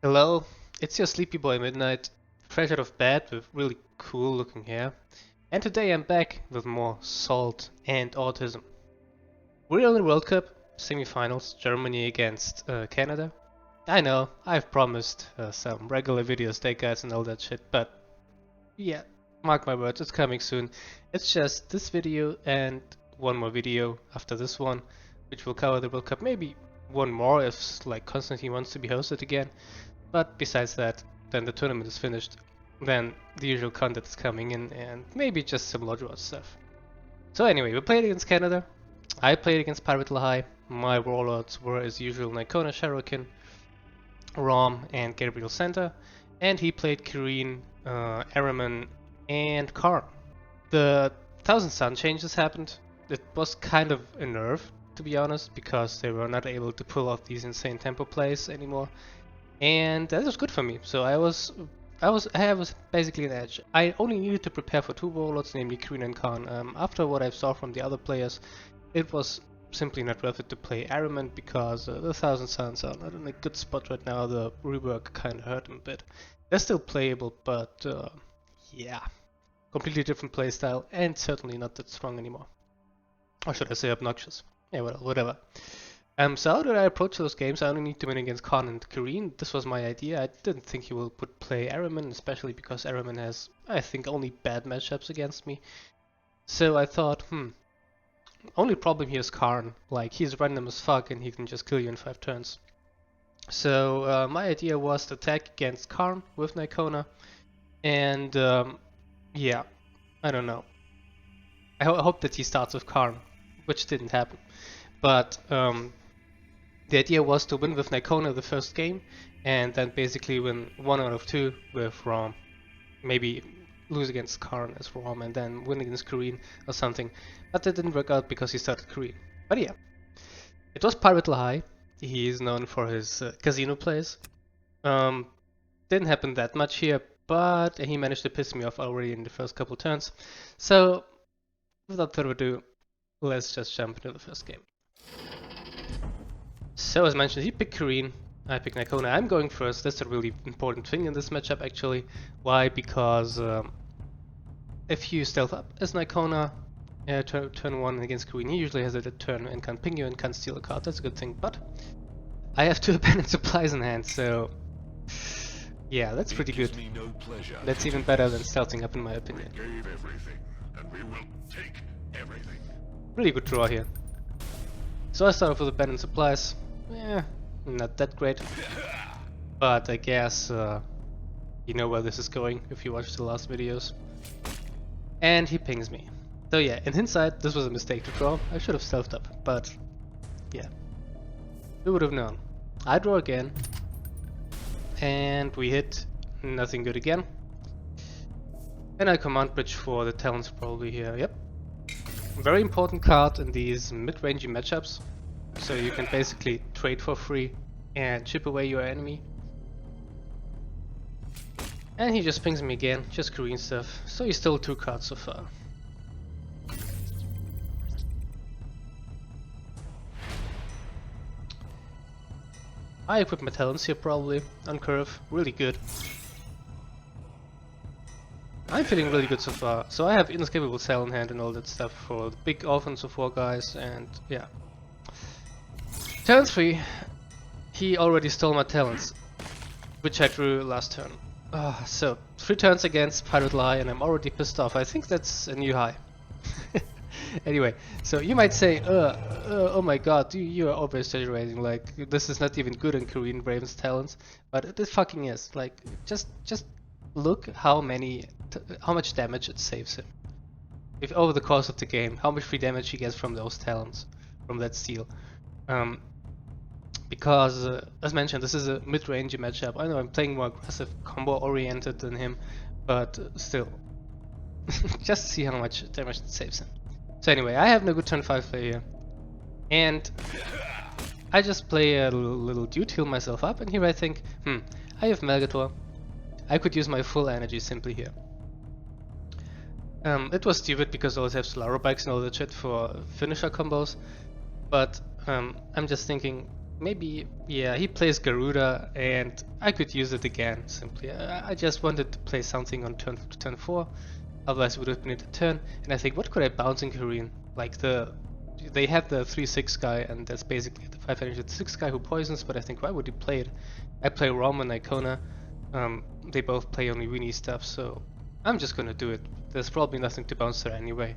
Hello, it's your sleepy boy Midnight, fresh out of bed with really cool looking hair, and today I'm back with more Salt and Autism. We're in the World Cup semi-finals, Germany against Canada. I know, I've promised some regular video state guides and all that shit, but yeah, mark my words, it's coming soon. It's just this video and one more video after this one, which will cover the World Cup, maybe one more if like Constantine wants to be hosted again. But besides that, then the tournament is finished, then the usual content is coming in, and maybe just some Lodge Watch stuff. So anyway, we played against Canada. I played against Pirate Lahai. My warlords were as usual Nikona Sharokin, Rom, and Gabriel Center, and he played Kireen, Araman, and Karn. The Thousand Sun changes happened. It was kind of a nerve, to be honest, because they were not able to pull off these insane tempo plays anymore. And that was good for me. So I was basically an edge. I only needed to prepare for two warlords, namely Kireen and Khan. After what I saw from the other players, it was simply not worth it to play Araman because the Thousand Suns are not in a good spot right now. The rework kind of hurt them a bit. They're still playable, but yeah, completely different playstyle and certainly not that strong anymore. Or should I say obnoxious? Yeah, well, whatever. So how did I approach those games? I only need to win against Khan and Kireen. This was my idea. I didn't think he would play Araman, especially because Araman has, I think, only bad matchups against me. So I thought, only problem here is Karn. Like, he's random as fuck and he can just kill you in 5 turns. So my idea was to attack against Karn with Nikona. And yeah, I don't know. I hope that he starts with Karn, which didn't happen. But the idea was to win with Nikona the first game, and then basically win 1 out of 2 with Rom. Maybe lose against Karn as Rom, and then win against Kireen or something. But that didn't work out because he started Kireen. But yeah, it was Pirate Lahai. He is known for his casino plays. Didn't happen that much here, but he managed to piss me off already in the first couple turns. So, without further ado, let's just jump into the first game. So as mentioned, he picked Kireen, I picked Nikona. I'm going first. That's a really important thing in this matchup actually. Why? Because if you stealth up as Nikona, turn 1 against Kireen, he usually has a turn and can ping you and can steal a card. That's a good thing, but I have 2 abandoned supplies in hand, so yeah, that's pretty good. That's even better than stealthing up in my opinion. Really good draw here. So I start off with abandoned supplies. Yeah, not that great. But I guess you know where this is going if you watched the last videos. And he pings me. So yeah, in hindsight, this was a mistake to draw. I should have stealthed up, but yeah. Who would have known? I draw again. And we hit nothing good again. And I command bridge for the talents probably here, yep. Very important card in these mid-rangey matchups, so you can basically trade for free and chip away your enemy. And he just pings me again, just Kireen stuff, so he stole 2 cards so far. I equip my talents here probably, on curve, really good. I'm feeling really good so far, so I have inescapable cell in hand and all that stuff for the big offensive war guys, and yeah. Turn 3, he already stole my talents, which I drew last turn. So, 3 turns against Pirate Lahai and I'm already pissed off. I think that's a new high. Anyway, so you might say, oh my god, you are over-exaggerating, like, this is not even good in Kireen Raven's talents, but it fucking is. Like, just look how much damage it saves him. If over the course of the game, how much free damage he gets from those talents, from that steal. Because, as mentioned, this is a mid-range matchup. I know I'm playing more aggressive, combo-oriented than him, but still. Just see how much damage it saves him. So anyway, I have no good turn 5 play here. And I just play a little dude, heal myself up, and here I think, I have Melgator. I could use my full energy simply here. It was stupid because I always have Solaro bikes and all that shit for finisher combos, but I'm just thinking maybe, yeah, he plays Garuda and I could use it again, simply. I just wanted to play something on turn 4, otherwise it would have been a turn, and I think, what could I bounce in Korean? Like they have the 3/6 guy, and that's basically the 5 energy 6 guy who poisons, but I think, why would he play it? I play Rom and Icona, they both play only weenie stuff, so I'm just gonna do it. There's probably nothing to bounce there anyway.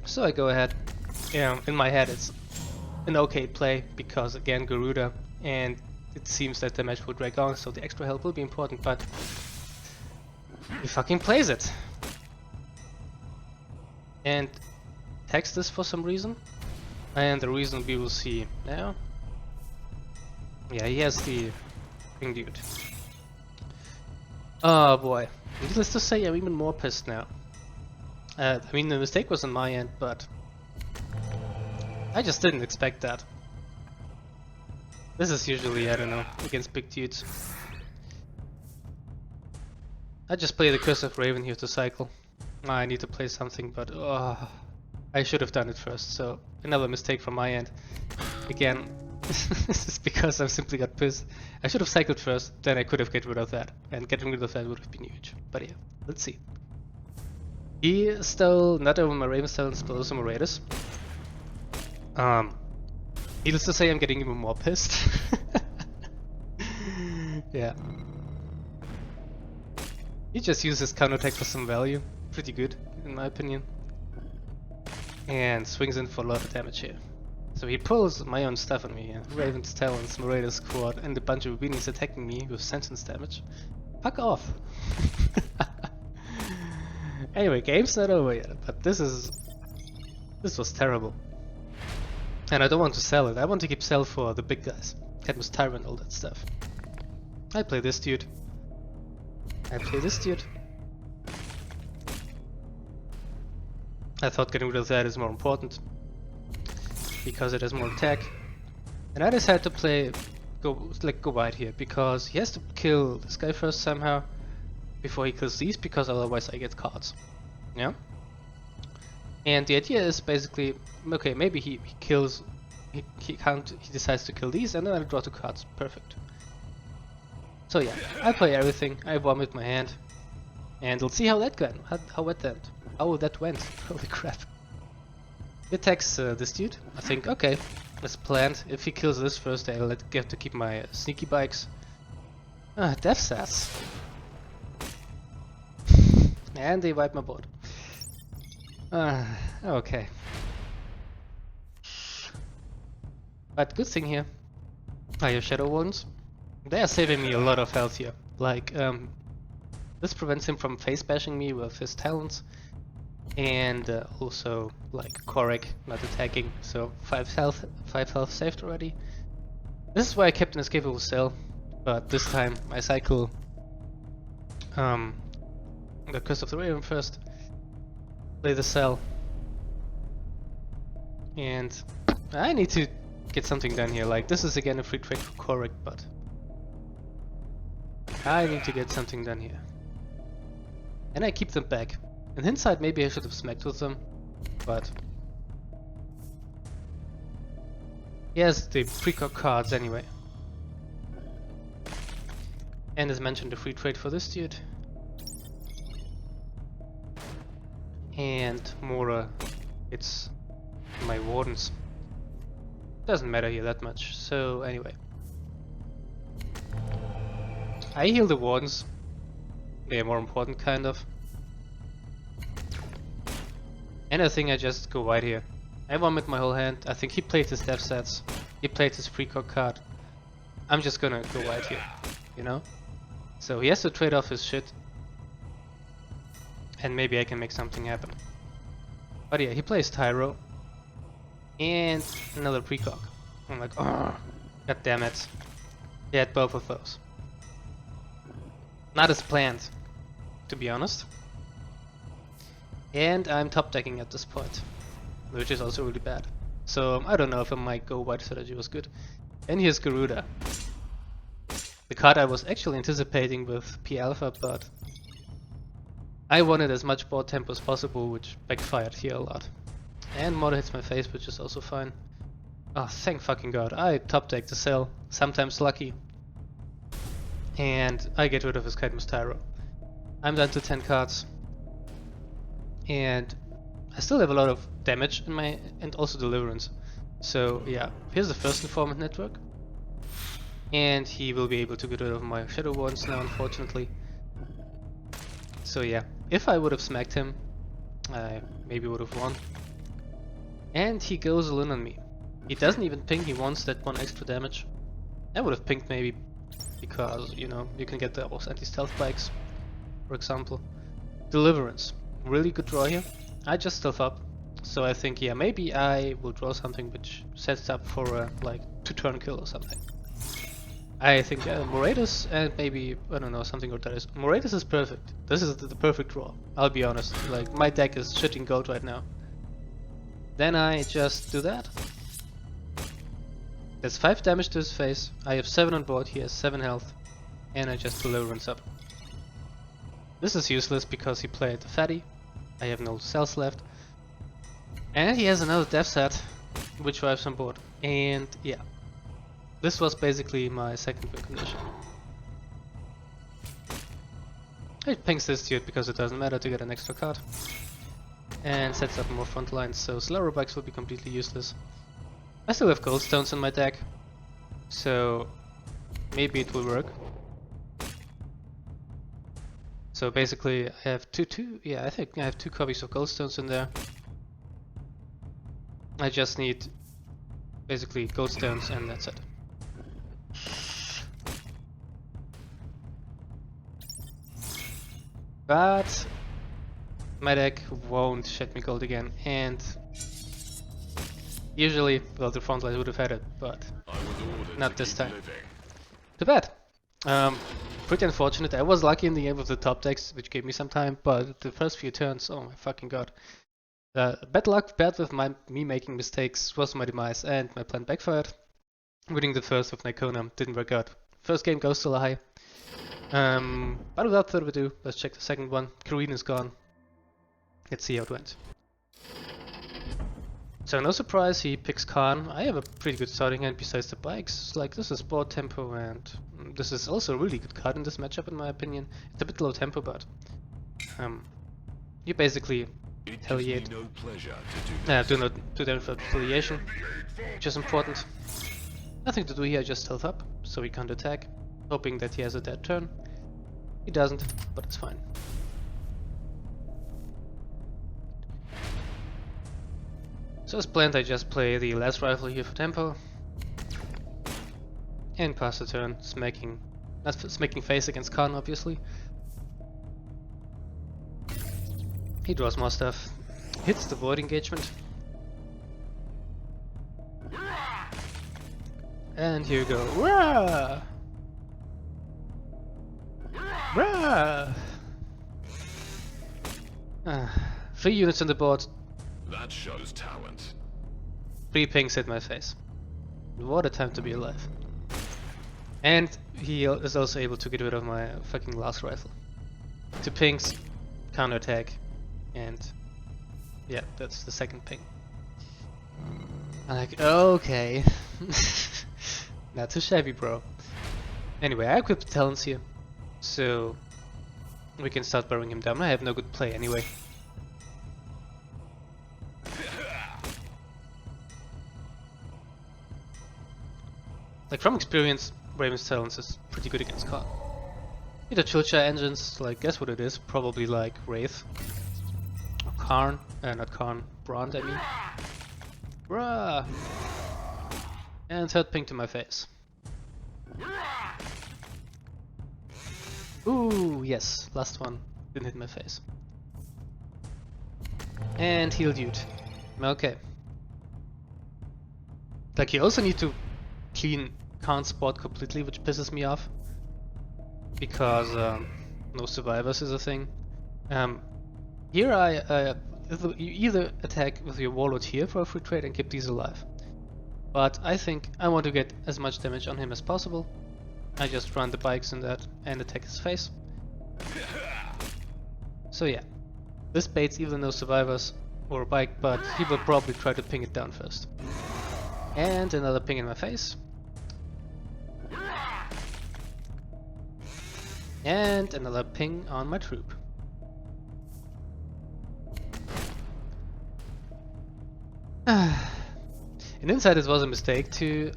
So I go ahead. Yeah, in my head it's an okay play, because again Garuda, and it seems that the match will drag on, so the extra help will be important, but he fucking plays it. And text this for some reason, and the reason we will see now. Yeah, he has the thing, dude. Oh boy, needless to say, I'm even more pissed now. I mean, the mistake was on my end, but I just didn't expect that. This is usually, I don't know, against big dudes. I just play the Curse of Raven here to cycle. I need to play something, but I should have done it first, so another mistake from my end. Again, this is because I simply got pissed. I should have cycled first, then I could have get rid of that, and getting rid of that would have been huge. But yeah, let's see. He stole not only my Raven Stone, but also my Raiders. Needless to say, I'm getting even more pissed. Yeah. He just uses counterattack for some value. Pretty good, in my opinion. And swings in for a lot of damage here. So he pulls my own stuff on me here. Raven's Talons, Marauder's Squad, and a bunch of weenies attacking me with sentence damage. Fuck off! Anyway, game's not over yet, but this was terrible. And I don't want to sell it, I want to keep sell for the big guys. Cadmus Tyrant, all that stuff. I play this dude. I play this dude. I thought getting rid of that is more important, because it has more attack. And I decided to go wide here, because he has to kill this guy first somehow, before he kills these, because otherwise I get cards. Yeah? And the idea is basically, okay, maybe he decides to kill these, and then I draw 2 cards. Perfect. So yeah, I play everything, I vomit my hand, and we'll see how that went. How that went. Holy crap. He attacks this dude. I think, okay, as planned. If he kills this first, I'll get to keep my sneaky bikes. Death stats. And they wipe my board. Okay. But good thing here are your Shadow Wardens. They are saving me a lot of health here. Like, this prevents him from face bashing me with his talents. And also, like, Korek not attacking. So 5 health saved already. This is why I kept an escapable cell. But this time I cycle the Curse of the Raven first. Play the cell. And I need to get something done here. Like, this is again a free trade for Korek, but I need to get something done here. And I keep them back. In hindsight, maybe I should have smacked with them, but he has the precog cards anyway. And as mentioned, a free trade for this dude. And Mora, it's my Wardens. Doesn't matter here that much, so anyway. I heal the Wardens. They are more important, kind of. And I think I just go wide here. I vomit my whole hand. I think he played his death sets. He played his precog card. I'm just gonna go wide here, you know? So he has to trade off his shit. And maybe I can make something happen. But yeah, he plays Tyro. And another precog. I'm like, oh, god damn it. He had both of those. Not as planned, to be honest. And I'm top decking at this point, which is also really bad. So I don't know if my go wide strategy was good. And here's Garuda. The card I was actually anticipating with P Alpha, but I wanted as much board tempo as possible, which backfired here a lot. And Mother hits my face, which is also fine. Oh, thank fucking god. I top deck the cell, sometimes lucky. And I get rid of his Cadmus Tyro. I'm down to 10 cards. And I still have a lot of damage in my, and also deliverance. So yeah, here's the first informant network. And he will be able to get rid of my Shadow Wardens now, unfortunately. So yeah, if I would have smacked him, I maybe would have won. And he goes all in on me. He doesn't even ping, he wants that 1 extra damage. I would have pinged maybe because, you know, you can get those anti-stealth bikes, for example. Deliverance. Really good draw here. I just stealth up. So I think, yeah, maybe I will draw something which sets up for a, like, 2-turn kill or something. I think Moratus and maybe, I don't know, something like that is. Moratus is perfect. This is the perfect draw, I'll be honest. Like, my deck is shitting gold right now. Then I just do that. That's 5 damage to his face. I have 7 on board, he has 7 health. And I just deliverance up. This is useless because he played the fatty. I have no cells left. And he has another death set, which drives on board. And yeah. This was basically my second win condition. It pings this dude because it doesn't matter to get an extra card. And sets up more front lines, so slower bikes will be completely useless. I still have gold stones in my deck, so maybe it will work. So basically I have I think I have 2 copies of gold stones in there. I just need basically gold stones and that's it. But my deck won't shed me gold again, and usually, well, the front line would have had it, but not this time. Too bad. Pretty unfortunate. I was lucky in the end with the top decks, which gave me some time, but the first few turns, oh my fucking god. Bad luck paired with me making mistakes was my demise, and my plan backfired. Winning the first with Nikona didn't work out. First game goes still high. But without further ado, let's check the second one. Kareen is gone. Let's see how it went. So no surprise, he picks Khan. I have a pretty good starting hand besides the bikes. Like, this is board tempo, and this is also a really good card in this matchup in my opinion. It's a bit low tempo, but you basically retaliate. No pleasure Do not do damage for retaliation, which is important. Nothing to do here, just health up, so he can't attack, hoping that he has a dead turn. He doesn't, but it's fine. So as planned, I just play the last rifle here for tempo. And pass the turn, smacking face against Khan, obviously. He draws more stuff, hits the void engagement. And here we go. Rah! Rah! 3 units on the board. That shows talent. 3 pings hit my face. What a time to be alive. And he is also able to get rid of my fucking last rifle. 2 pings, counter attack, and yeah, that's the second ping. I'm like, okay. Not too shabby, bro. Anyway, I equipped the talents here, so we can start burrowing him down. I have no good play anyway. Like, from experience, Raven's Talents is pretty good against Khan. Either Chilcha engines, like, guess what it is? Probably like Wraith. Or Karn. Not Karn. Brand, I mean. Bruh! And third ping to my face. Ooh, yes, last one. Didn't hit my face. And heal dude. Okay. Like, you also need to clean Khan's board completely, which pisses me off. Because no survivors is a thing. Here you either attack with your warlord here for a free trade and keep these alive. But I think I want to get as much damage on him as possible. I just run the bikes in that and attack his face. So yeah, this baits either no survivors or a bike, but he will probably try to ping it down first. And another ping in my face. And another ping on my troop. And inside it was a mistake to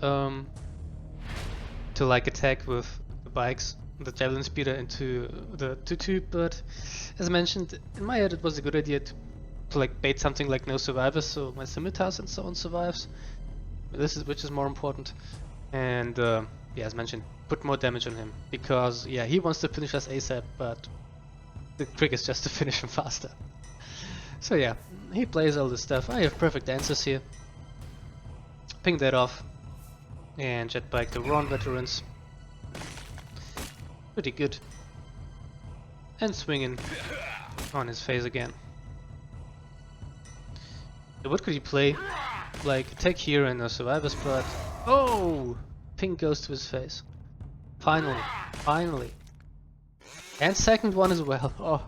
like attack with the bikes, the javelin speeder into the tutu, but as mentioned, in my head it was a good idea to like bait something like no survivors, so my scimitars and so on survives. Which is more important. And yeah, as mentioned, put more damage on him, because yeah, he wants to finish us ASAP, but the trick is just to finish him faster. So yeah, he plays all this stuff. I have perfect answers here. Ping that off and jetbike the Ron veterans. Pretty good. And swinging on his face again. So what could he play? Like attack here and a survivor spot. Oh! Ping goes to his face. Finally. Finally. And second one as well. Oh,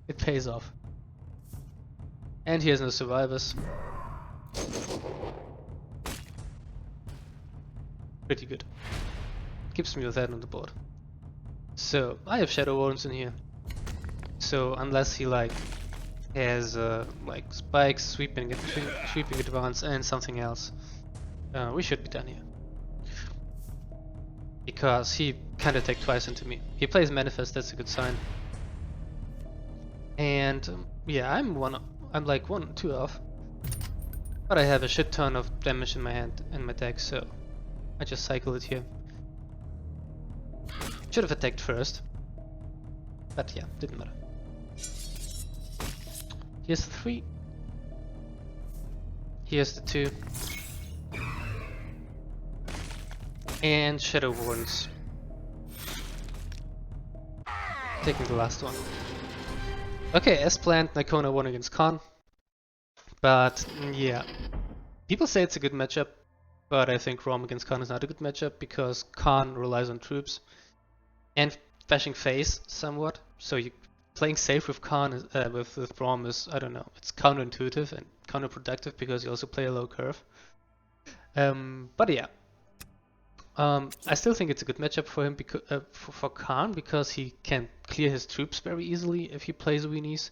it pays off. And he has no survivors. Pretty good. Keeps me with that on the board. So I have Shadow Wardens in here. So unless he like has like spikes, sweeping advance, and something else, we should be done here. Because he can't attack twice into me. He plays Manifest, that's a good sign. And yeah, I'm like 1-2 off. But I have a shit ton of damage in my hand and my deck, so I just cycle it here. Should have attacked first. But yeah, didn't matter. Here's the 3. Here's the 2. And Shadow Wardens. Taking the last one. Okay, as planned, Nikona won against Khan. But yeah, people say it's a good matchup, but I think Rom against Khan is not a good matchup because Khan relies on troops and bashing face somewhat. So you playing safe with Khan is, with Rom is, I don't know, it's counterintuitive and counterproductive because you also play a low curve. But yeah. I still think it's a good matchup for him for Khan because he can clear his troops very easily if he plays Weenies.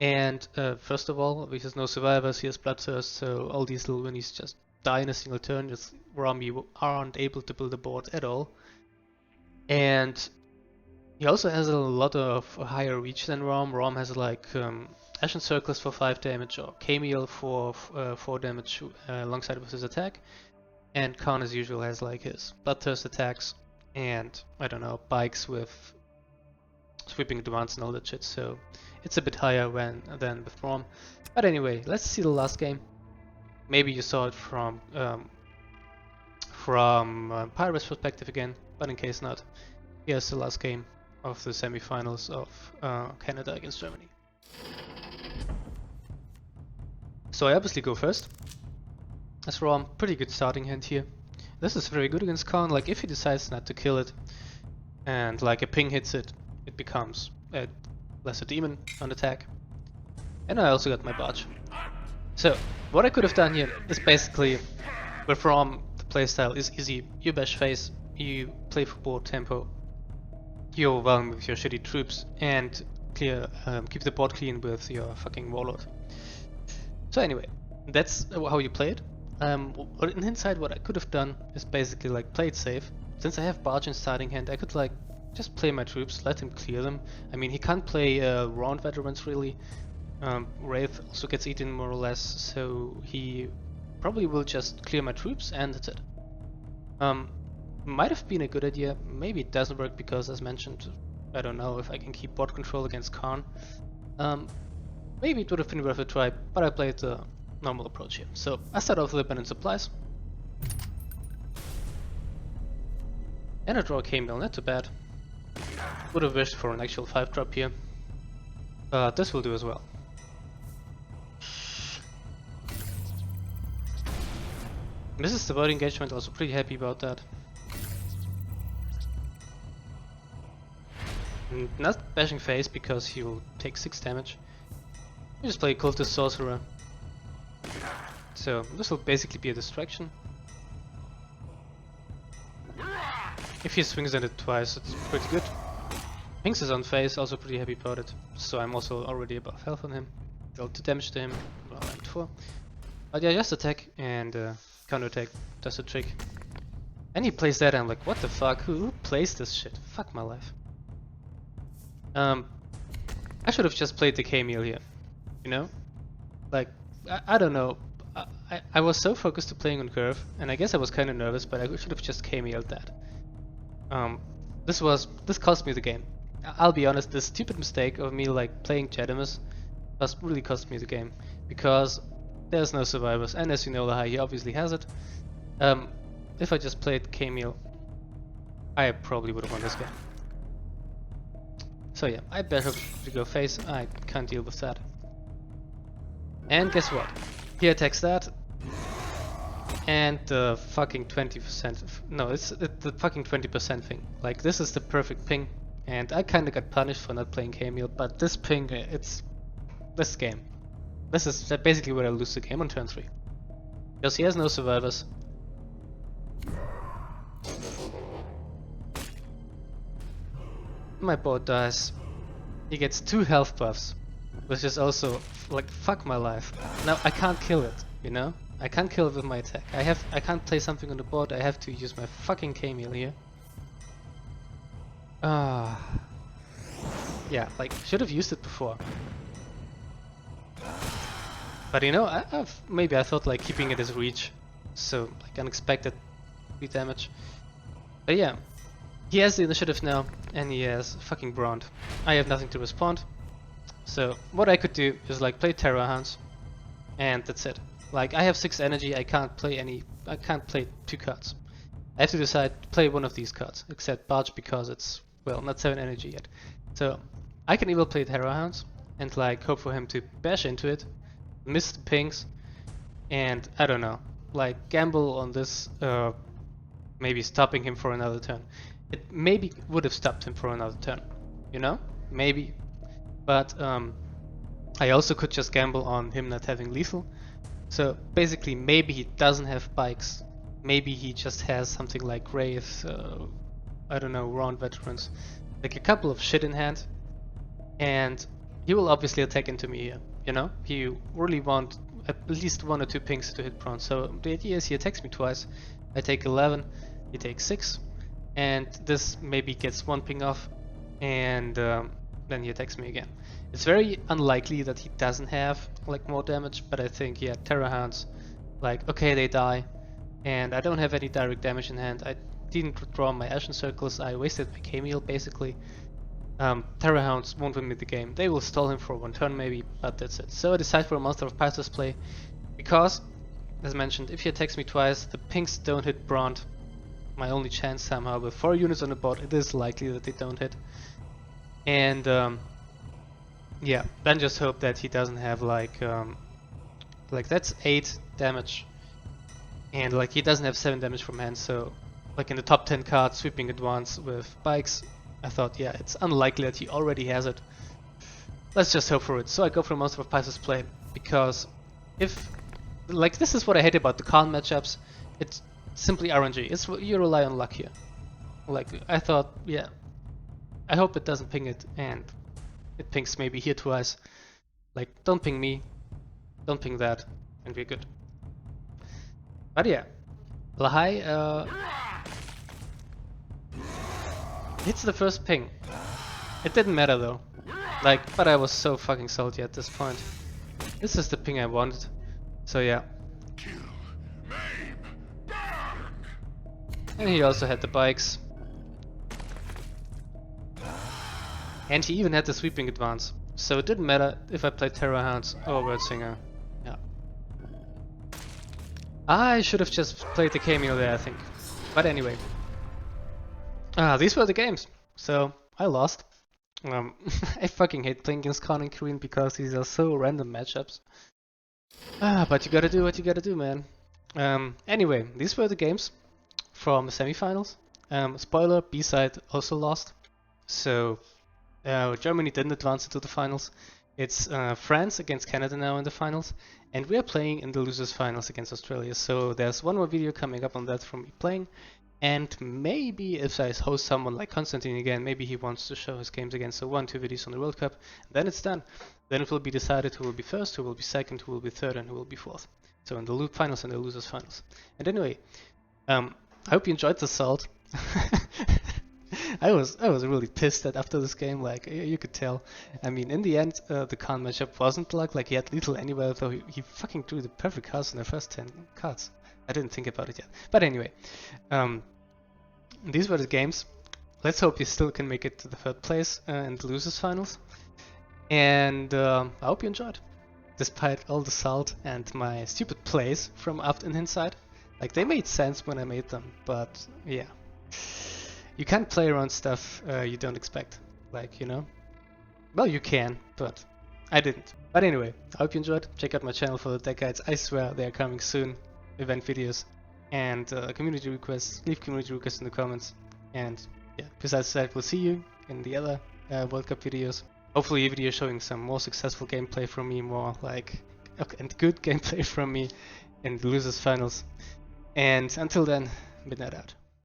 And first of all, he has no survivors, he has Bloodthirst, so all these little Weenies just die in a single turn. Just Rom, you aren't able to build a board at all. And he also has a lot of higher reach than Rom. Rom has like Ashen Circles for 5 damage or Camille for 4 damage alongside with his attack. And Khan as usual has like his Bloodthirst attacks and I don't know, bikes with sweeping advance and all that shit, so it's a bit higher than with Rom. But anyway, let's see the last game. Maybe you saw it from Pyrus perspective again, but in case not, here's the last game of the semi-finals of Canada against Germany. So I obviously go first. As Rom, pretty good starting hand here. This is very good against Khan, like if he decides not to kill it and like a ping hits it, it becomes a lesser demon on attack. And I also got my barge. So what I could have done here is basically, with Rom, the playstyle is easy. You bash face, you play for board tempo, you overwhelm with your shitty troops and clear, keep the board clean with your fucking warlord. So anyway, that's how you play it. In hindsight, what I could have done is basically like play it safe. Since I have barge in starting hand, I could like just play my troops, let him clear them. I mean, he can't play round veterans really. Wraith also gets eaten more or less, so he probably will just clear my troops and that's it. Might have been a good idea. Maybe it doesn't work because, as mentioned, I don't know if I can keep board control against Khan. Maybe it would have been worth a try, but I played the normal approach here. So I start off with abundant supplies. And I draw a K-Mill, not too bad. Would have wished for an actual 5-drop here. But this will do as well. Misses the word engagement, also pretty happy about that. Not bashing face because he will take 6 damage. You just play Cultist Sorcerer. So this will basically be a distraction. if he swings at it twice, it's pretty good. Pinks is on phase, also pretty happy about it. So I'm also already above health on him. Dealt 2 damage to him, well, I'm 4. But yeah, just attack and counter attack does the trick. And he plays that and I'm like, what the fuck? Who plays this shit? Fuck my life. I should have just played the K-Meal here. You know? Like, I don't know. I was so focused to playing on curve, and I guess I was kind of nervous, but I should have just K-Mealed that. This cost me the game. I'll be honest, this stupid mistake of me like playing Jedimus really cost me the game, because there's no survivors, and as you know, Lahai, he obviously has it. If I just played K-Meal, I probably would have won this game. So yeah, I better to go face. I can't deal with that. And guess what? He attacks that, and the fucking 20%. No, it's the fucking 20% thing. Like, this is the perfect ping, and I kinda got punished for not playing K-Meal, but this ping, it's this game. This is basically where I lose the game on turn 3. Because he has no survivors. My board dies. He gets 2 health buffs, which is also like, fuck my life. Now I can't kill it, you know? I can't kill it with my attack. I can't play something on the board. I have to use my fucking K-Meal here. Yeah, like, should have used it before. But you know, maybe I thought like keeping it as reach, so like unexpected damage. But yeah, he has the initiative now, and he has fucking Brond. I have nothing to respond, so what I could do is like play Terror Hounds, and that's it. Like, I have 6 energy, I can't play 2 cards. I have to decide to play one of these cards, except Barge because it's, well, not 7 energy yet. So I can either play Terror Hounds and like hope for him to bash into it, miss the pings, and I don't know, like gamble on this, maybe stopping him for another turn. It maybe would have stopped him for another turn, you know? Maybe. But I also could just gamble on him not having lethal. So basically, maybe he doesn't have bikes. Maybe he just has something like Wraith, I don't know, round veterans. Like a couple of shit in hand. And he will obviously attack into me here, you know? He really want at least 1 or 2 pings to hit Bronze. So the idea is he attacks me twice. I take 11, he takes 6. And this maybe gets 1 ping off. And then he attacks me again. It's very unlikely that he doesn't have like more damage, but I think, yeah, Terror Hounds, like, okay, they die, and I don't have any direct damage in hand. I didn't draw my Ashen Circles, I wasted my K-Meal basically. Terror Hounds won't win me the game. They will stall him for 1 turn maybe, but that's it. So I decide for a Monster of Pythos play, because, as mentioned, if he attacks me twice, the pinks don't hit Brond. My only chance somehow, with 4 units on the board, it is likely that they don't hit. And yeah, then just hope that he doesn't have like that's 8 damage, and like he doesn't have 7 damage from hand. So like in the top 10 cards, sweeping advance with bikes, I thought, yeah, it's unlikely that he already has it. Let's just hope for it. So I go for a Monster of Pythos play, because if, like, this is what I hate about the Khan matchups, it's simply RNG. It's, you rely on luck here. Like, I thought, yeah, I hope it doesn't ping it, and it pings maybe here twice. Like, don't ping me, don't ping that, and we're good. But yeah, Lahai hits the first ping. It didn't matter though. Like, but I was so fucking salty at this point. This is the ping I wanted. So yeah. Kill, maim, burn. And he also had the bikes. And he even had the sweeping advance. So it didn't matter if I played Terror Hounds or Wordsinger. Yeah. I should have just played the K-Meal there, I think. But anyway. These were the games. So I lost. I fucking hate playing against Khan and Korean because these are so random matchups. But you gotta do what you gotta do, man. Anyway, these were the games from the semifinals. Spoiler, B-side also lost. So Germany didn't advance into the finals. It's France against Canada now in the finals, and we are playing in the losers finals against Australia. So there's one more video coming up on that from me playing, And maybe if I host someone like Konstantin again, maybe he wants to show his games again. So 1-2 videos on the World Cup, then it's done. Then it will be decided who will be first, who will be second, who will be third, and who will be fourth. So in the loop finals and the losers finals. And anyway, I hope you enjoyed the salt. I was really pissed that after this game, like you could tell. I mean, in the end, the Khan matchup wasn't like he had lethal anywhere, though he fucking drew the perfect cards in the first 10 cards. I didn't think about it yet. But anyway, these were the games. Let's hope you still can make it to the third place and the losers finals. And I hope you enjoyed, despite all the salt and my stupid plays from up and inside. Like, they made sense when I made them, but yeah. You can't play around stuff you don't expect, like, you know? Well, you can, but I didn't. But anyway, I hope you enjoyed. Check out my channel for the deck guides. I swear they are coming soon. Event videos and community requests. Leave community requests in the comments. And yeah, besides that, we'll see you in the other World Cup videos. Hopefully a video showing some more successful gameplay from me, more like and good gameplay from me in the losers finals. And until then, midnight out.